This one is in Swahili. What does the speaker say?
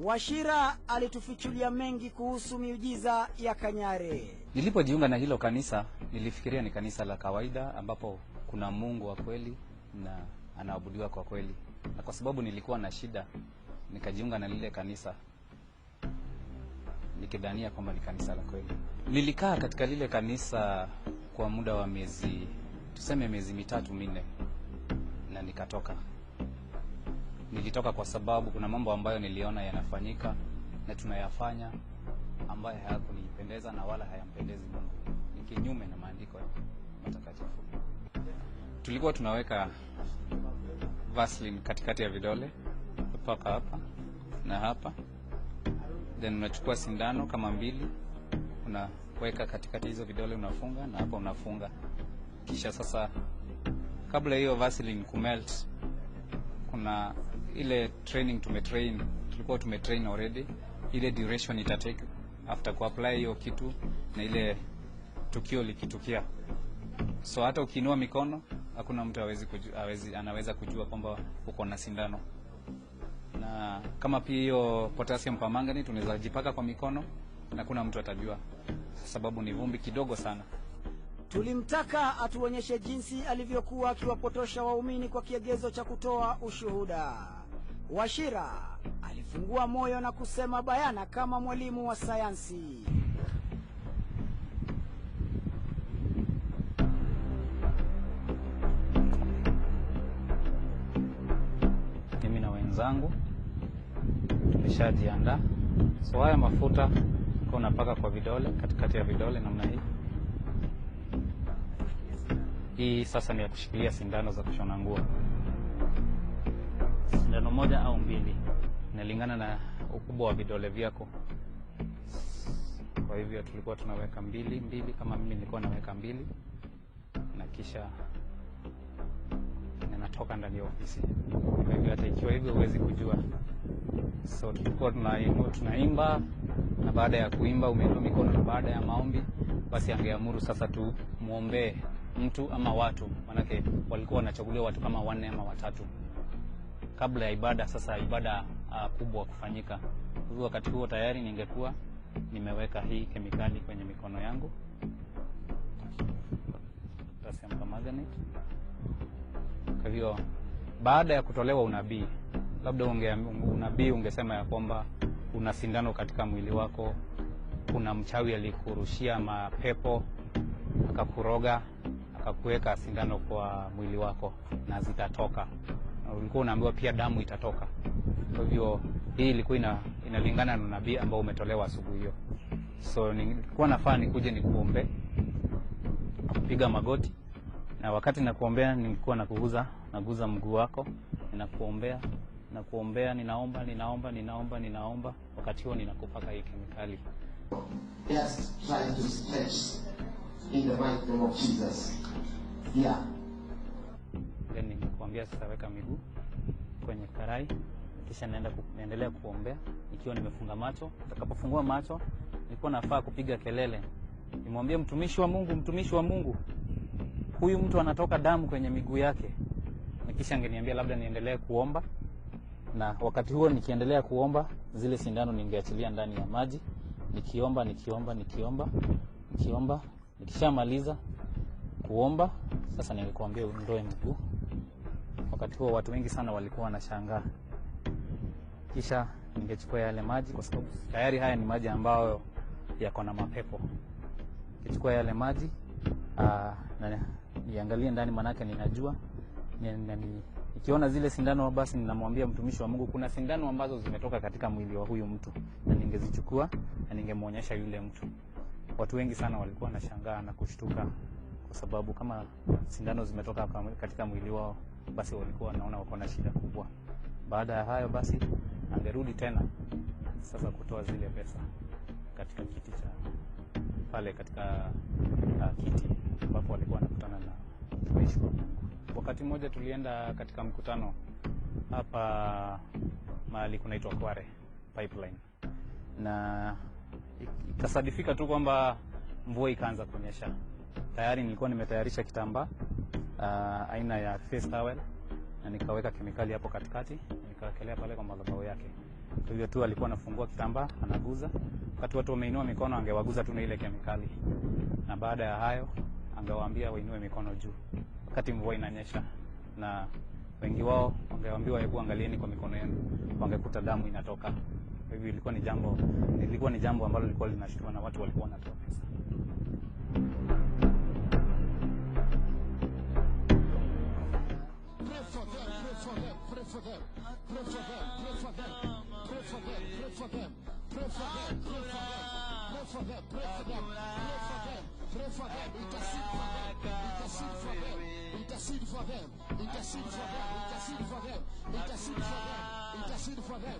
Wachira alitufichulia mengi kuhusu miujiza ya Kanyare. Nilipojiunga na hilo kanisa, nilifikiria ni kanisa la kawaida ambapo kuna Mungu wa kweli na anaabudiwa kwa kweli. Na kwa sababu nilikuwa na shida, nikajiunga na lile kanisa nikidhania kwamba ni kanisa la kweli. Nilikaa katika lile kanisa kwa muda wa miezi 3-4 na nikatoka. Nilitoka kwa sababu kuna mambo ambayo niliona yanafanyika na tunayafanya ambayo hayakunipendeza na wala hayampendezi Mungu. Ni kinyume na maandiko matakatifu. Tulikuwa tunaweka Vaseline katikati ya vidole, mpaka hapa na hapa. Then unachukua sindano kama 2, unaweka katikati hizo vidole, unafunga na hapa unafunga. Kisha sasa kabla hiyo Vaseline kumelt, kuna ile training tulikuwa tumetrain already, ile duration itatake after kuapply hiyo kitu na ile tukio likitukia. So hata ukiinua mikono hakuna mtu anaweza kujua kwamba uko na sindano. Na kama pia hiyo potassium permanganate unaweza jipaka kwa mikono na kuna mtu atajua, sababu ni vumbi kidogo sana. Tulimtaka atuonyeshe jinsi alivyokuwa akiwapotosha waumini kwa kiegezo cha kutoa ushuhuda. Wachira alifungua moyo na kusema bayana kama mwalimu wa sayansi. Mimi na wenzangu tumeshajiandaa. So haya mafuta kwa unapaka kwa vidole, katikati ya vidole namna hii. Hii sasa ni ya kushikilia sindano za kushona nguo. Sindano 1 au 2 inalingana na ukubwa wa vidole vyako. Kwa hivyo tulikuwa tunaweka 2 kama mimi nilikuwa naweka 2 na kisha ninatoka ndani ya ofisi. Kwa hivyo hata ikiwa hivyo huwezi kujua. So tulikuwa tunaimba, na baada ya kuimba umeinua mikono, na baada ya maombi basi angeamuru sasa tu muombe mtu ama watu, manake walikuwa wanachaguliwa watu kama 4 ama 3 kabla ya ibada. Sasa ibada kubwa kufanyika. Hivyo wakati huo tayari ningekuwa nimeweka hii kemikali kwenye mikono yangu, potassium permanganate. Kwa hivyo baada ya kutolewa unabii, labda unabii ungesema ya kwamba una sindano katika mwili wako, kuna mchawi alikurushia mapepo akakuroga akakuweka sindano kwa mwili wako na zitatoka. Na ulikuwa unaambiwa pia damu itatoka. Kwa hivyo hii ilikuwa inalingana na nabii ambao umetolewa asubuhi hiyo. So nilikuwa nafaa nikuje nikuombe, kupiga magoti, na wakati nakuombea nilikuwa naguza mguu wako, ninakuombea, ninaomba, wakati huo ninakupaka hii kemikali. Just try to stretch in the mighty name of Jesus. Yeah. Then nikuambia sasa weka miguu kwenye karai, kisha naendelea kuombea ikiwa nimefunga macho. Nitakapofungua macho nilikuwa nafaa kupiga kelele, nimwambie mtumishi wa Mungu, huyu mtu anatoka damu kwenye miguu yake. Na kisha angeniambia labda niendelee kuomba, na wakati huo nikiendelea kuomba zile sindano ningeachilia ndani ya maji, nikiomba. Nikishamaliza kuomba sasa ningekuambia undoe mguu. Wakati huo watu wengi sana walikuwa wanashangaa. Kisha ningechukua yale maji, kwa sababu tayari haya ni maji ambayo yako na mapepo. Nikichukua yale maji na niangalie ndani, manake ninajua nikiona zile sindano basi ninamwambia mtumishi wa Mungu kuna sindano ambazo zimetoka katika mwili wa huyu mtu, na ningezichukua na ningemuonyesha yule mtu. Watu wengi sana walikuwa wanashangaa na kushtuka, kwa sababu kama sindano zimetoka katika mwili wao, basi walikuwa wanaona wako na shida kubwa. Baada ya hayo basi angerudi tena sasa kutoa zile pesa katika kiti cha pale, katika kiti ambapo walikuwa wanakutana na mtumishi wa Mungu. Wakati mmoja tulienda katika mkutano hapa mahali kunaitwa Kware Pipeline, na ikasadifika tu kwamba mvua ikaanza kunyesha. Tayari nilikuwa nimetayarisha kitambaa aina ya face towel, na nikaweka kemikali hapo katikati, nikawekelea pale kwa madhabahu yake. Hivyo tu alikuwa anafungua kitambaa anaguza. Wakati watu wameinua mikono angewaguza tu na ile kemikali. Na baada ya hayo angewaambia wainue mikono juu. Wakati mvua inanyesha na wengi wao wangewaambiwa hebu angalieni kwa mikono yenu, wangekuta damu inatoka. Hivyo ilikuwa ni jambo ambalo lilikuwa linashtua na watu walikuwa wanatoa pesa. Intercede for them.